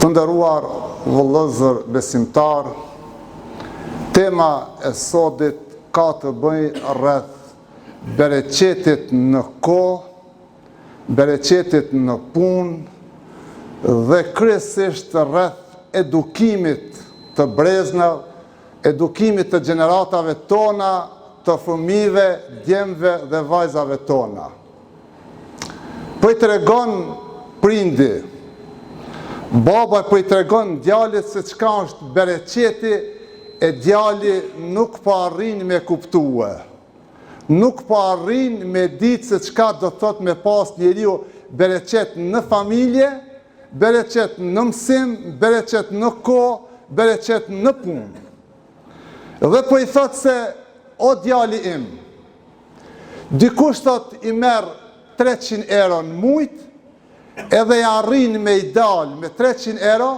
Të nderuar vëllezër besimtar, tema e sotit ka të bëjë rreth bereqetit në kohë, bereqetit në punë dhe kryesisht rreth edukimit të brezna, edukimit të gjeneratave tona, të fëmijëve, djemve dhe vajzave tona. Po i tregon prindi, baba po i tregon djalit se çka është bereqeti, e djali nuk po arrin me kuptue. Nuk po arrin me ditë se çka do thot me pas njeriu bereqet në familje, bereqet në mësim, bereqet në kohë, bereqet në punë. Dhe po i thot se, o djali im, dikush thot i merr 300 euro në mujt, edhe i arrin me i dal me 300 euro,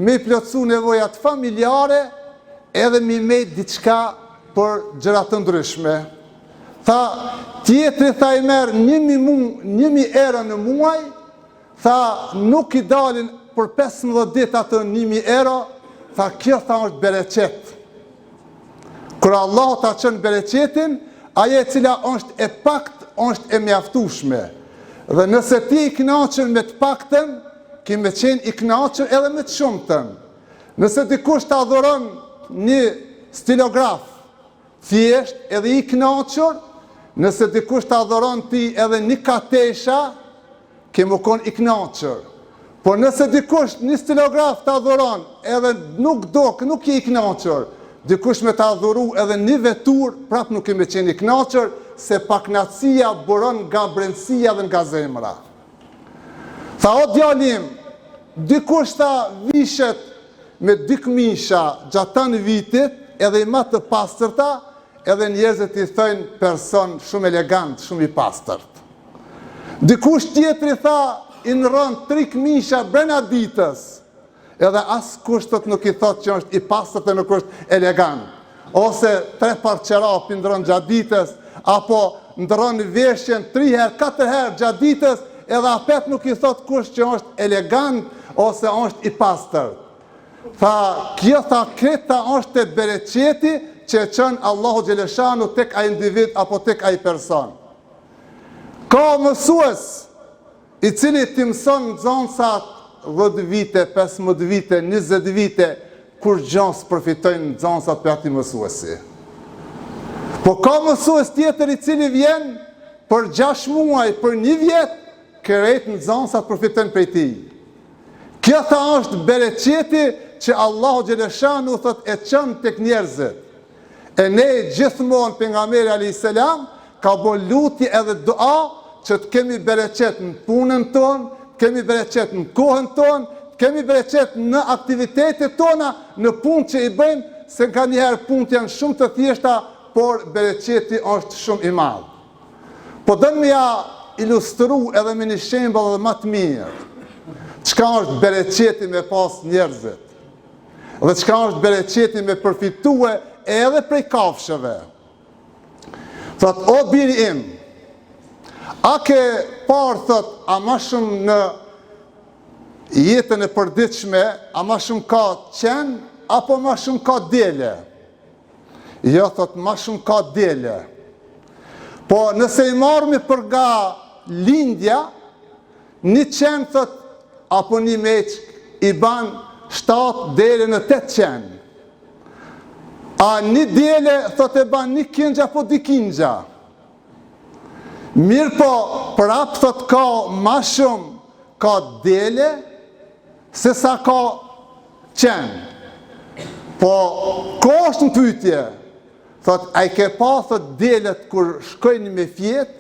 me i plotësu nevojat familjare, edhe me i mejt diçka për gjëra të ndryshme. Tha, tjetri tha i merr 1000 euro në muaj, tha nuk i dalin për 15 ditë atë 1000 euro, tha kjo tha është bereqet. Kur Allah ta çon bereqetin, ajo e cila është e pakt, është e mjaftueshme. Dhe nëse ti i kënaqur me të paktën, ki me qenë i kënaqur edhe me të shumtën. Nëse dikush ta adhuron një stilograf, thjesht edhe i kënaqur, nëse dikush ta adhuron ti edhe një katesha, ke më kon i kënaqur. Por nëse dikush një stilograf ta adhuron, edhe nuk je i kënaqur, dikush me ta adhuru edhe një vetur, prap nuk kemi qenë i kënaqur, se paknatësia buron nga brendësia dhe nga zemra. Tha, o djalim, dikush ta vishet me 2 këmisha gjatan vitit, edhe i ma të pastërta, edhe njerëzit i thëjnë person shumë elegant, shumë i pastërt. Dikush tjetri tha, i nërën 3 këmisha brenda ditës, edhe as kushtët nuk i thot që është i pastërt e nuk është elegant. Ose 3 par qerapi ndron gjatë ditës, apo ndron veshjen 3 herë, 4 herë gjatë ditës, edhe apet nuk i thot kush që është elegant, ose është i pastërt. Tha, kjo tha kreta është e bereqeti që e qënë Allahu Gjeleshanu tek ai individ apo tek ai person. Ka mësues i cili ti mëson nxënësat 10 vite, 15 vite, 20 vite, kur gjans përfitojnë nxënësat për ati mësuesi. Po ka mësues tjetër i cili vjen për 6 muaj, për 1 vjet, krejt nxënësat përfitojnë prej tij. Kjo tha është bereqeti që Allahu Gjeleshanu thot e çon tek njerëzit. E ne gjithmonë pejgamberi alayhis salam ka bën lutje edhe dua që të kemi bereqet në punën tonë, kemi bereqet në kohën tonë, kemi bereqet në aktivitetet tona, në punë që i bëjmë, se nga njëherë punët janë shumë të thjeshta, por bereqeti është shumë i madh. Po dënë me ja ilustru edhe me një shembull edhe më të mirë, çka është bereqeti me pas njerëzit, dhe çka është bereqeti me përfitue edhe prej kafshëve. Thot, o biri im, a ke parë, thot, a ma shumë në jetën e përditshme, a ma shumë ka qenë, apo ma shumë ka dele? Jo, thot, ma shumë ka dele. Po nëse i marrëmi për nga lindja, një qenë, thot, apo një meqk i ban 7 dele në 8 qenë. A një dele, thot, e ban 1 kingja apo 2 kingja. Mirë po, prap, thot, ka ma shumë, ka dele, se sa ka qenë. Po, ko është në pyetje? Thot, a i ke pa, thot, delet kur shkojnë me fjet,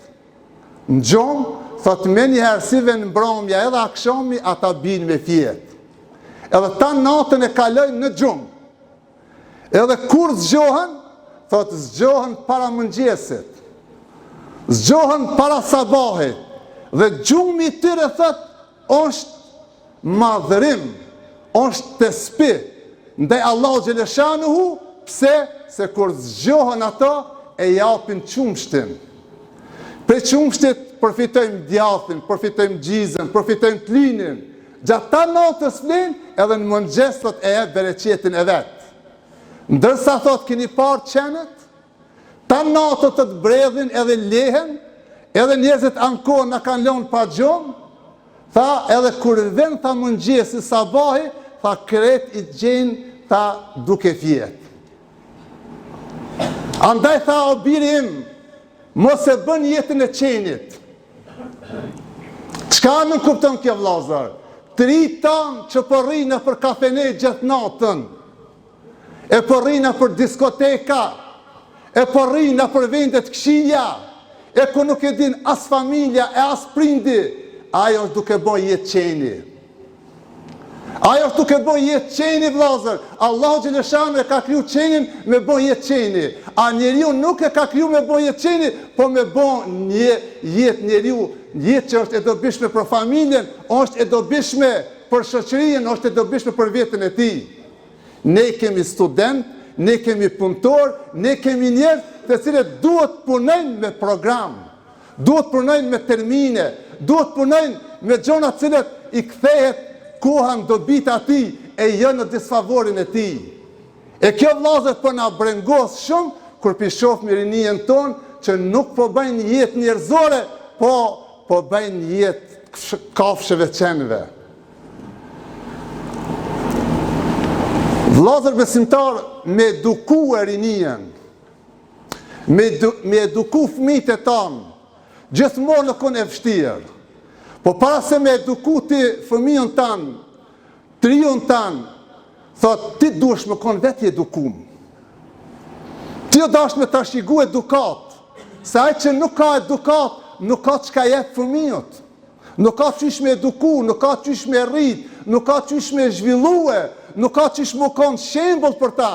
në gjomë, thot, me njëherë si ven mbrëmja edhe akshomi, ata binë me fjet. Edhe ta natën e kalojnë në gjumë. Edhe kur zgjohen, thot, zgjohen para mëngjesit. Zgjohen para sabahit. Dhe gjumi i tyre, thot, është madhërim, është tesbih ndaj Allahu Gjeleshanuhu. Pse? Se kur zgjohen ato, e japin qumshtin. Prej qumshtit përfitojmë djathin, përfitojmë gjizën, përfitojmë të linin. Gjatë ta natës flenë, edhe në mëngjes thot e jep bereqetin e vetë. Ndërsa thot keni parë qenet, ta natët të bredhin edhe lehen, edhe njerëzit ankohen na kanë lënë pa gjumë, tha edhe kur vjen tha mëngjesi sabahi, tha kret i gjenë tha duke fjet. Andaj tha o biri im, mos e bën jetën e qenit. Çka nuk kupton kjo vllazër? Tri tanë që përrina për kafene gjithë natën, e përrina për diskoteka, e përrina për vendet këshia, e ku nuk e din as familja e as prindi, ajo është duke bën jetë qeni. Ajo është duke bën jetë qeni, vllazër. Allahu xhaleshanu e ka kriju qenin me bën jetë qeni. A njeriu nuk e ka kriju me bën jetë qeni, po me bën një jetë njeriu, jetë që është e dobishme për familjen, është e dobishme për shoqërinë, është e dobishme për veten e tij. Ne kemi student, ne kemi punëtor, ne kemi njerëz të cilët duhet punojnë me program, duhet punojnë me termine, duhet punojnë me gjona të cilët i kthehet koha në dobit atij e jo në disfavorin e tij. E kjo vllazër po na brengos shumë kur shohim rinien ton që nuk po bëjnë jetë njerëzore, po bëjnë jetë kafshëve qenve. Vllazër besimtar, me eduku e rinien, me eduku fëmijët e tanë, gjithmonë nuk është e vështirë. Po para se me eduku ti fëmijën tanë, triun tanë, thot ti duhesh me kon vetë edukum. Ti o dash me trashëgu edukat, se ai që nuk ka edukat, nuk ka çka jep fëmijët. Nuk ka çish me eduku, nuk ka çish me rrit, nuk ka çish me zhvillue, nuk ka çish më kon shembull për ta.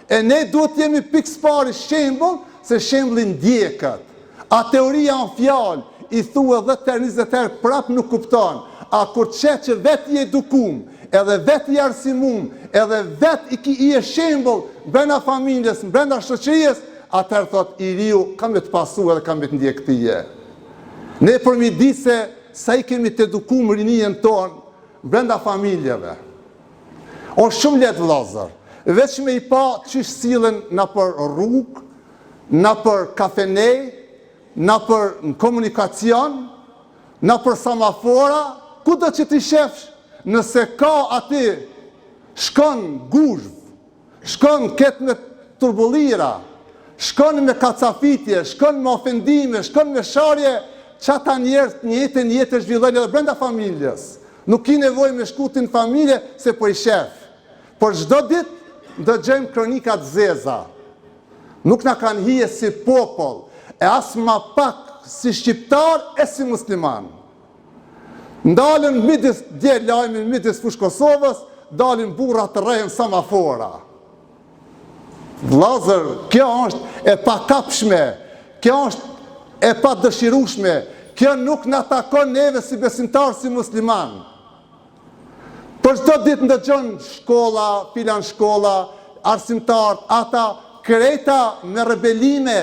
E ne duhet jemi pikëspari shembull, se shembulli ndjekët. A teoria në fjalë, i thua 10 herë 20 herë prap nuk kupton. A kur që vetë i edukum, edhe vetë i arsimum, edhe vetë i e shembull brenda familjes, brenda shoqërisë, atëherë thot i riu kam të pasu edhe kam të ndjek tije. Ne përmi di se sa i kemi të edukum rinien tonë brenda familjeve. O shumë letë vllazër, veç me i pa çish sillen na për rrugë, na për kafene, na për në komunikacion, na për samafora, ku do që ti shefsh, nëse ka aty, shkon guzhv, shkon ketë me turbullira, shkon me kacafitje, shkon me ofendime, shkon me sharje, çata njerëz një jetë zhvillojnë edhe brenda familjes. Nuk ki nevojë me shkutin familje se po i shef. Por çdo ditë dëgjojmë kronika të zeza. Nuk na kanë hije si popull, e as ma pak si shqiptar e si musliman. Ndalën midis dje lajmin midis fush Kosovës, dalin burra të rrehen samafora. Vllazër, kjo është e pakapshme, kjo është e pa dëshirueshme, kjo nuk na takon neve si besimtar, si musliman. Për çdo ditë ndëgjon shkolla, filan shkolla, arsimtar, ata kreta me rebelime,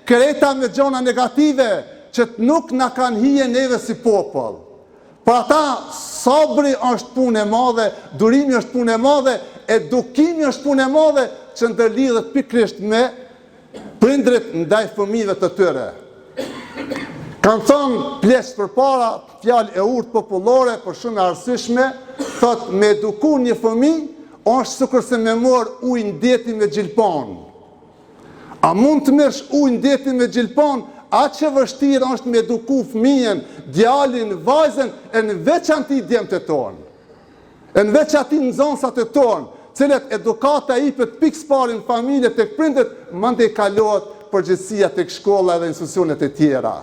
kreta me gjona negative, që nuk na kanë hije neve si popull. Për ata, sabri është punë e madhe, durimi është punë e madhe, edukimi është punë e madhe, që ndërlidhet pikërisht me prindrit ndaj fëmijëve të tyre. Kanë thënë pleqë përpara, fjalë e urtë popullore, për shumë e arsyeshme, thot me eduku një fëmijë është sikur se me morë ujë ndeti me gjilpon. A mund të merresh ujë ndeti me gjilpon? Atë që vështirë është me eduku fëmijën, djalin, vajzën, e në veçanti djemtë tonë. E në veçanti nxënësat e tonë, cilët edukata i për pikëspari në familje të prindët, mandej kalohet përgjithësia tek shkolla dhe institucionet e tjera.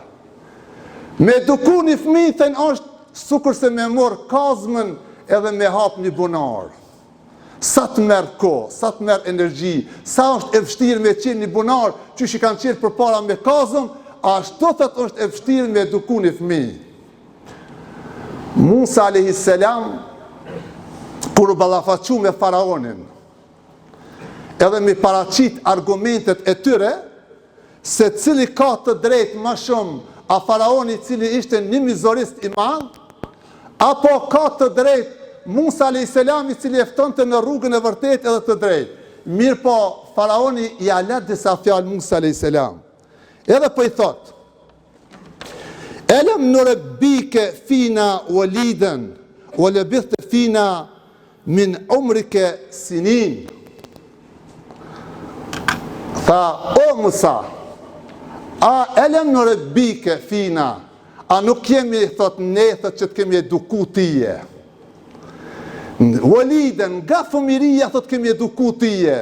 Me eduku një fëmijë thënë është sikur se me morë kazmën edhe me hap një bunar. Sa të merë kohë, sa të merë energji, sa është e vështirë me qenë një bunar, që shi kanë qenë përpara me kazëm, ashtu thot është e vështirë me eduku një fëmijë. Musa a.s. kur u ballafaqu me faraonin, edhe me paraqit argumentet e tyre, se cili ka të drejtë më shumë, a faraoni cili ishte një mizorist i madh, apo ka të drejtë Musa a.s. I cili eftonte në rrugën e vërtet edhe të drejtë. Mirë po, faraoni i alet disa fjalë Musa a.s. Edhe po I thot, Elem nurebbike fina waliden, wa labithte fina min umrike sinin. Tha, o Musa, a elem nurebbike fina, a nuk kemi, thot, ne, thot, që të kemi eduku tije. Waliden, nga fëmiria, thot, kemi eduku tije.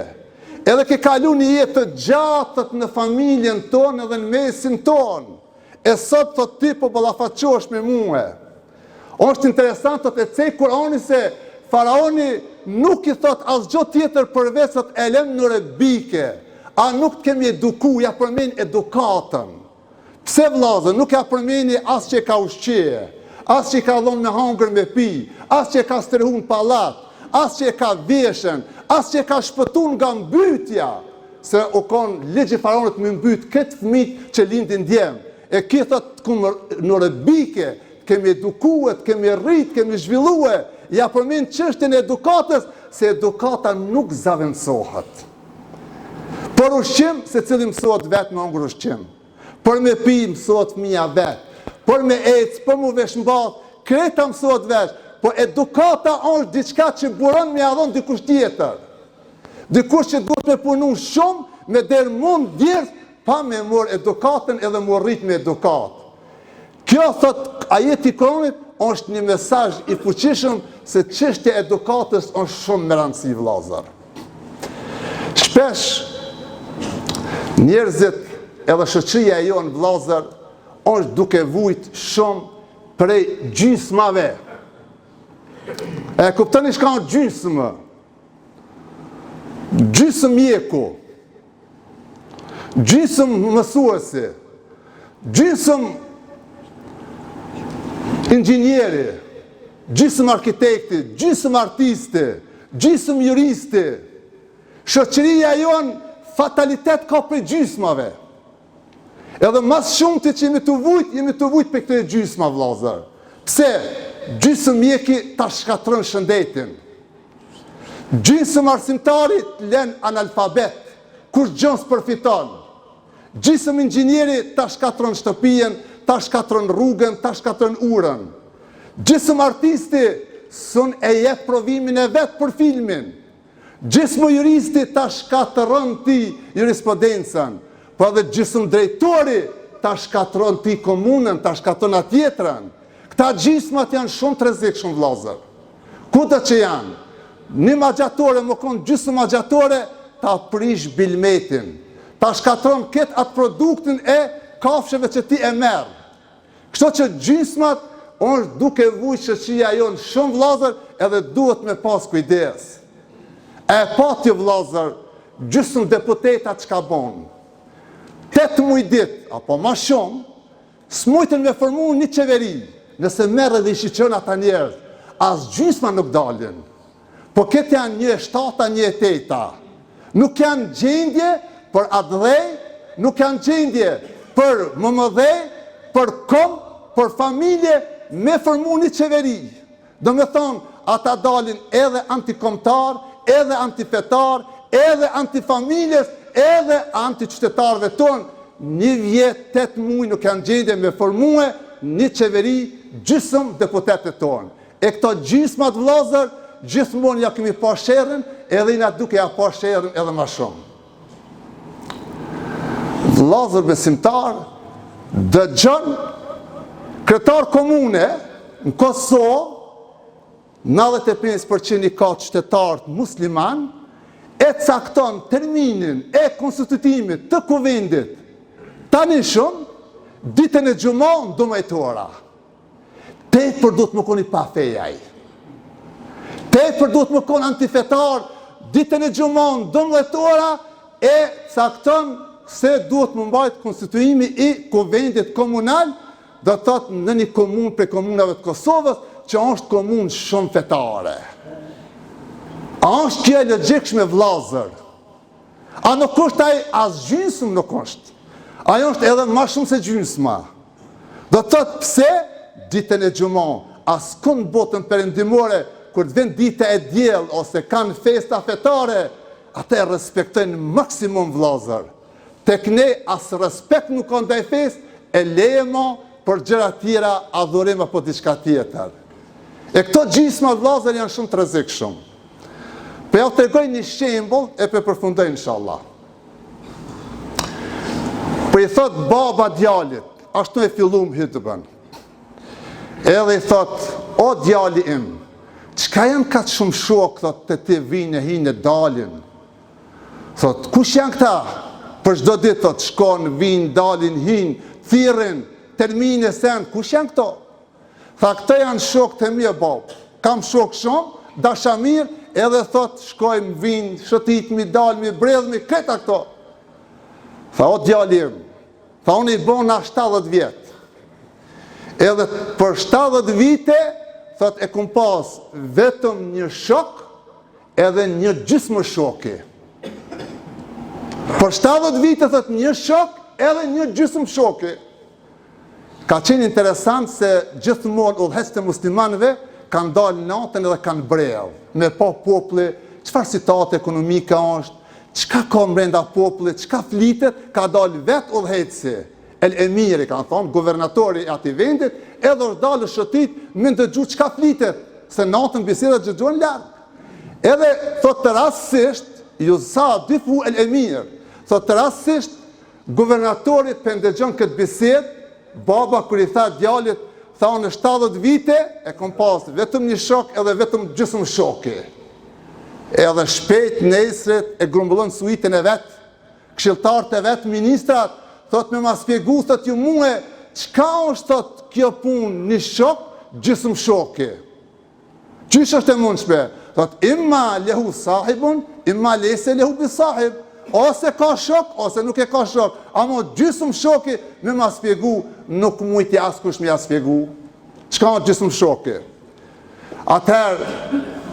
Edhe ke kalu një jetë të gjatët në familjen tonë edhe në mesin tonë. E sot, thot, ti po ballafaqohesh me mua. Është interesant, thot, e cej Kurani se faraoni nuk I thot asgjë tjetër përveç se elem nurebbike. A nuk të kemi eduku, ja përmend edukatën. Pse vllazë, nuk ja përmeni as që ka ushqie, as që ka dhonë me hangër me pi, as që ka strehun pallat, as që ka veshen, as që ka shpëtun nga mbytja, se u konë ligji faraonit me mbyt këtë fëmijë që lindin djem. E ki thot në rebike, kemi edukuet, kemi rrit, kemi zhvillue, ja përmin çështjen e edukatës, se edukata nuk zavendësohet. Për ushqim, se cili mësohet vetë me hangër ushqim. Për me pi mësohet fëmia vetë. Për me ecë, për mu vesh mbath, kreta mësohet vetë. Po edukata është diçka që buron me adhon dikush tjetër. Dikush që duhet me punu shumë, me der mund djerë, pa me mor edukatën edhe më rrit me edukatë. Kjo, thot, ajeti Kuranit është një mesazh I fuqishëm se çështja e edukatës është shumë me rëndësi vëllazër. Shpesh njerëzit edhe shoqëria e jonë vëllazër është duke vujt shumë prej gjysmave. E kuptoni çka është gjysmë? Gjysmë mjeku, gjysmë mësuesi, gjysmë inxhinieri, gjysmë arkitekti, gjysmë artisti, gjysmë juristi. Shoqëria jonë fatalitet ka për gjysmave. Edhe mas shumë të që jemi të vujt për këtë gjysma vllazër. Pse? Gjysmë mjeki ta shkatron shëndetin. Gjysmë arsimtari len analfabet, kur gjën s'përfiton. Gjysmë inxhinieri ta shkatron shtëpijen, ta shkatron rrugën, ta shkatron urën. Gjysmë artisti sun e jep provimin e vet për filmin. Gjysmë juristi ta shkatron ti jurisprudencën, po edhe gjysmë drejtori ta shkatron ti komunën, ta shkatron atjetrën. Këta gjysmat janë shumë të rrezikshëm vllazër. Kudo që janë, një magjatore më konë gjysmë magjatore ta prish bilmetin, ta shkatron këtë atë produktin e kafshëve që ti e merr. Kështu që gjysmat është duke vujt shoqëria jonë shumë vllazër edhe duhet me pas kujdes. E pati vllazër, gjysmë deputetat çka bon. 8 muaj ditë, apo ma shumë, s'mujtën me formu një qeveri. Nëse merre dhe I shiqon ata njerëz, as gjysma nuk dalin. Po këtë janë 1/7, 1/8. Nuk janë gjendje për adhej, nuk janë gjendje për mëmëdhej, për kom, për familje, me formu një qeveri. Do me thonë, ata dalin edhe antikomtar, edhe antifetar, edhe antifamiljes, edhe antiqytetarëve tonë. 1 vjet, 8 muaj nuk janë gjendje me formue një qeveri gjysmë deputetët tonë. E këto gjysmat vllazër, gjithmonë ja kemi pa sherrën, edhe na duke ja pa sherrën edhe ma shumë. Vllazër besimtar, dëgjon kryetar komune në Kosovë, 95% I ka qytetarët musliman, e cakton terminin e konstitutimit të kuvendit tani shumë, ditën e gjumon domethora. Tepër duhet më koni pa fejaj. Tepër duhet më konë antifetar, ditën e gjumon domethora e cakton se duhet më mbajt konstituimi I kuvendit komunal, do të thotë në një komunë për komunave të Kosovës, që është komunë shumë fetare. A është kjo e logjikshme vllazër? A nuk është ai as gjysmë nuk është? Ajo është edhe ma shumë se gjysma. Do të thotë pse ditën e gjumon, askund botën perëndimore kur të vjen dita e diell ose kanë festa fetare, ata e respektojnë maksimum vllazër. Tek ne as respekt nuk ka ndaj festë, e lejemo për gjëra tjera, adhurim apo diçka tjetër. E këto gjysma vllazër janë shumë të rrezikshëm. Po ja tregoj një shembull e përfundoj inshallah. Po i thot baba djalit, ashtu e fillum hutbën. Edhe i thot, o djali im, çka janë kaq shumë shok, thot, të ti vinë e hinë e dalin. Thot, kush janë këta? Për çdo ditë, thot, shkon, vinë, dalin, hinë, thirrin, termine sen, kush janë këto? Tha, këta janë shok të mi e babë. Kam shok shumë, dashamir, edhe thot, shkojmë, vinë, shëtitmi, dalmi, bredhmi, këta këto. Tha, o djali im, tha, unë i bona 70 vjetë. Edhe për 70 vite, thot, e kum pas vetëm një shok edhe një gjysmë shoki. Për 70 vite, thot, një shok edhe një gjysmë shoki. Ka qenë interesant se gjithmonë udhëheqësit e muslimanëve kanë dalë natën edhe kanë brellë, me pa populli, çfarë situatë ekonomike është, çka ka brenda popullit, çka flitet, ka dalë vetë udhëheqësi. El Emiri, kanë thonë, guvernatori i atij vendit, edhe është dalë shëtit, me ndëgju çka flitet, se natën bisedat dëgjohen larg. Edhe thot të rastësisht, ju sa difu El Emir, thot të rastësisht, guvernatori për ndëgjon këtë bisedë, baba kur i tha djalit, tha unë 70 vite, e kom pas vetëm një shok edhe vetëm gjysmë shoki. Edhe shpejt nesrit e grumbullon suitën e vetë, këshilltarët e vetë, ministrat, thot me ma spjegu, thot ju muhe, qka është thot kjo pun një shok, gjysmë shoki. Qysh është e mundshme? Thot imma lehu sahibun, imma lese lehu bi sahib. Ose ka shok, ose nuk e ka shok. Amo gjysmë shoki me ma spjegu, nuk mujti askush me ja spjegu. Qka është gjysmë shoki? Atëherë,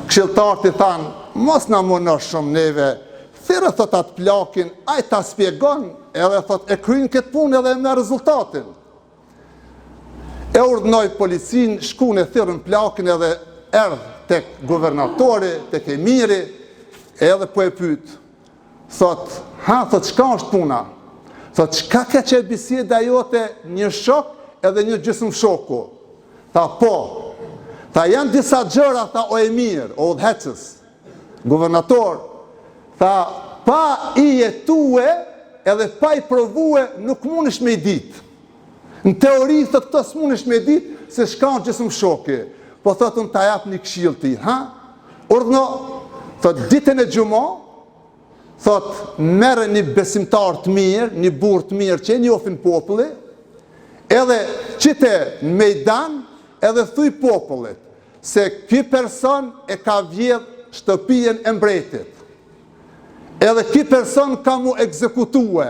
këshilltarët i thanë, mos na munor shumë neve, thirë thot atë plakin, a i ta spjegon, edhe thot e kryin këtë punë edhe me rezultatin. E urdhnoi policin, shkun e thirën plakin edhe erdh tek guvernatori, tek emiri, edhe po e pyet. Thot, thot, çka është puna? Thot, çka ka që biseda jote një shok edhe një gjysmë shoku? Tha, po. Tha, janë disa gjëra, tha, o emir, o udhëheqës, guvernator, tha, pa i jetue edhe pa i provue nuk mundesh me i ditë. Në teori, thot, këto s'mundesh me i ditë se shka në gjysmë shoki. Po thot, unë ta jap një këshill ti, Urdhno, thot, ditën e gjumo, thot, merre një besimtar të mirë, një burr të mirë që e njohin populli, edhe qite në mejdan, edhe thuj popullit, se ky person e ka vjedh shtëpijen e mbretit. Edhe ky person ka mu ekzekutue.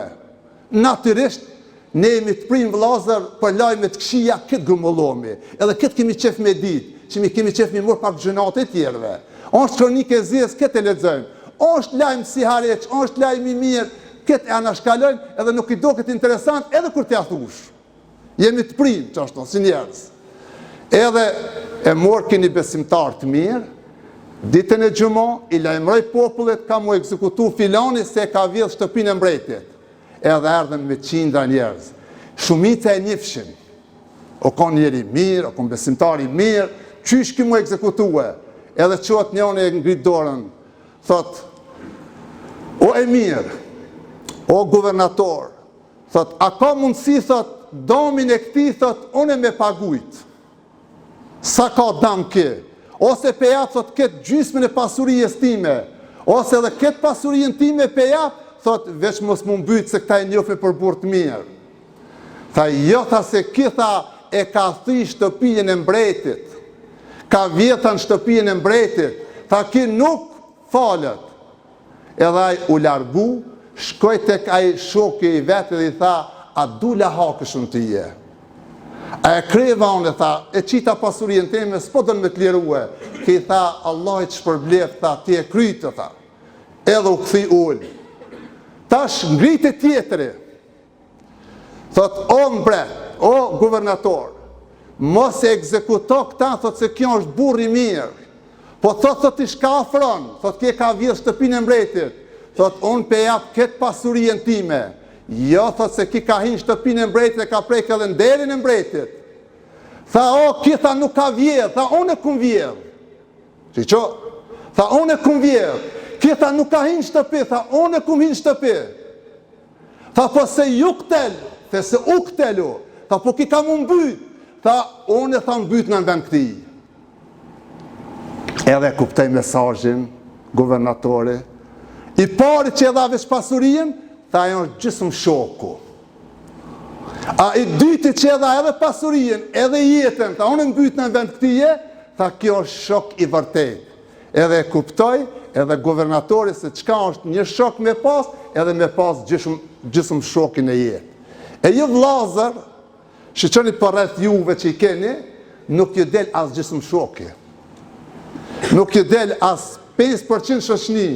Natyrisht, ne jemi të prim vllazër për lajme të këqija, këtë grumbullomi. Edhe këtë kemi qef me ditë, që mi kemi qef me mor pak gjënat e tjerëve. Është kronikë e zjes, këtë e lexojmë. Është lajm si hareq, është lajm i mirë, këtë e anashkalojmë, edhe nuk i do këtë interesant, edhe kur t'ja thush. Jemi të prim, qashtu, si njerëz. Edhe e morë keni besimtar të mirë, ditën e gjumo, i lajmëroj popullit, ka mu ekzekutu filani se ka vjedh shtëpinë e mbretit. Edhe erdhen me qindra njerëz. Shumica e njifshin. O kon njeri mirë, o kon besimtari mirë, qysh ki mu ekzekutue? Edhe qot njëri e ngrit dorën, thot, o emir, o guvernator, thot, a ka mundësi, thot, domin e këti, thot, unë me pagujt. Sa ka dam ki? Ose pe jap, thot, këtë gjysmën e pasurijes time, ose edhe këtë pasurijen time pe jap, thot, veç mos më mbyt se këta e njofe për burr të mirë. Tha, jo, tha, se kitha e ka thi shtëpijen e mbretit, ka vjetën shtëpijen e mbretit, tha, ki nuk falet. Edhe ai u largu, shkoj tek ai shoku i vetë dhe i tha, a du la hakëshun të je? A e kreva unë, tha, e qita pasurien teme, s'po dënë me të lirue. Ki tha, Allah i të shpërblef, tha, ti e krytë, tha. Edhe u këthi ullë. Tash ngritë tjetëri. Thot, o mbret, o guvernator, mos e ekzekuto këta, thot se kjo është burri mirë. Po thot i shka afron, thot kje ka vjedh shtëpinë e mbretit, thot unë pe jap këtë pasurien time, jo thot se ki ka hinë shtëpinë e mbretit e ka prek edhe nderin e mbretit. Tha o, ki tha nuk ka vjedh, tha unë e kum vjedh. Që? Tha unë e kum vjedh. Ki tha nuk ka hinë shtëpi, tha unë e kum hinë shtëpi. Tha po se ju këtel, the se u këtelu, tha po ki ka mu mbyt, tha unë e tha mbyt në vend këti. Edhe kuptoj mesazhin guvernatori. I pari që e dha veç pasurien, tha ajo është gjysmë shoku. A i dyti që e dha edhe pasurien, edhe jetën, tha unë mbyt në vend këtije, tha kjo është shok i vërtet. Edhe kuptoj, edhe guvernatori se çka është një shok me pas, edhe me pas gjysmë shokin e jetë. E ju vllazër, shiqoni për rreth juve që i keni, nuk ju del as gjysmë shoki. Nuk ju del as 5% shoqni.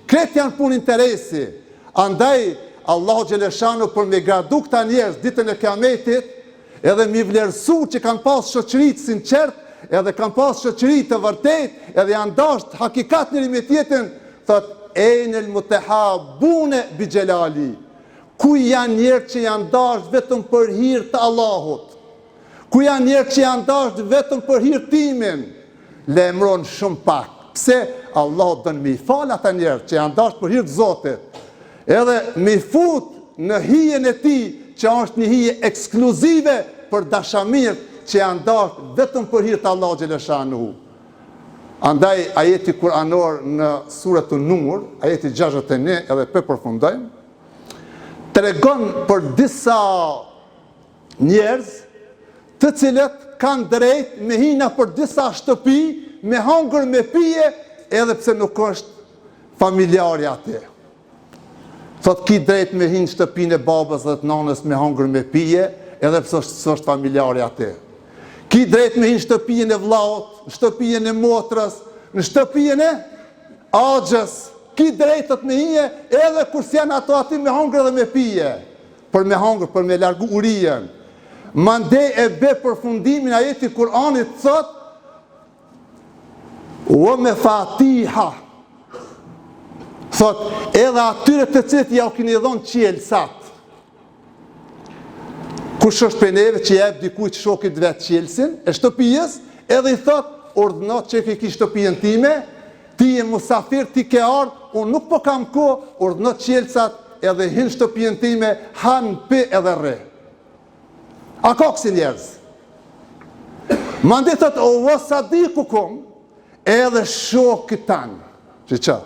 Kretë janë punë interesi. Andaj, Allahu Gjeleshanu për me gradu këta njerëz ditën e kiametit, edhe mi vlerësu që kanë pas shoqëritë sinqert, edhe kanë pas shoqëri të vërtet, edhe janë dasht hakikat njëri me tjetrin, thot enel mutehabune bi xhelali. Ku janë njerë që janë dasht vetëm për hir të Allahut? Ku janë njerë që janë dasht vetëm për hir timin? Le emron shumë pak. Pse Allahu dën me i fal ata njerë që janë dasht për hir të Zotit? Edhe me fut në hijen e tij, që është një hije ekskluzive për dashamirët që janë dasht vetëm për hir të Allahu Gjeleshanuhu. Andaj ajeti kuranor në surën Nur, ajeti 61, edhe përfundojmë, tregon për disa njerëz të cilët kanë drejt me hina për disa shtëpi, me hangër me pije, edhe pse nuk është familjari aty. Thot ki drejt me hinë shtëpinë e babës dhe të nanës me hangër me pije, edhe pse është familjari aty. Ki drejt me hinë shtëpinë e vllaut, në shtëpinë e motrës, në shtëpinë e axhës. Ki drejtët me hije edhe kur s'janë ato aty me hangër dhe me pije. Për me hangër, për me largu urien. Mandej e be përfundimin ajeti Kur'anit thot o me fatiha. Thot, edhe atyre të cilët ja u keni dhënë qielësat. Kush është për neve që jep dikujt shokit vetë qielësin e shtëpijës, edhe i thot, ordënot që e ki shtëpijën time, ti e musafir, ti ke ardhë, unë nuk po kam ko, ordënot qielësat edhe hinë shtëpijën time, hanë pi edhe rre. A ka kësi njerëz? Mandi thot, o wasadiku kum, edhe shokit tanë, që?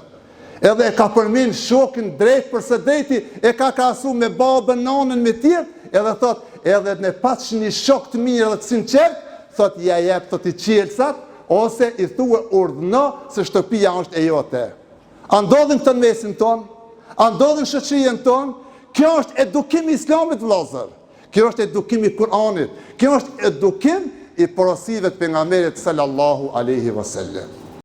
Edhe e ka përmin shokin drejt për së drejti, e ka kasu me babën, nanën, me tjerë, edhe thot, edhe ne pas një shok të mirë dhe të sinqert, thot, ja jep të i qielësat, ose i thue urdhëno se shtëpia është e jote. Andodhin këtë në mesin ton, andodhin shoqërien ton, kjo është edukim i Islamit vllazër. Kjo është edukim i Kur'anit. Kjo është edukim i porosive të pejgamberit sallallahu alaihi wasallam.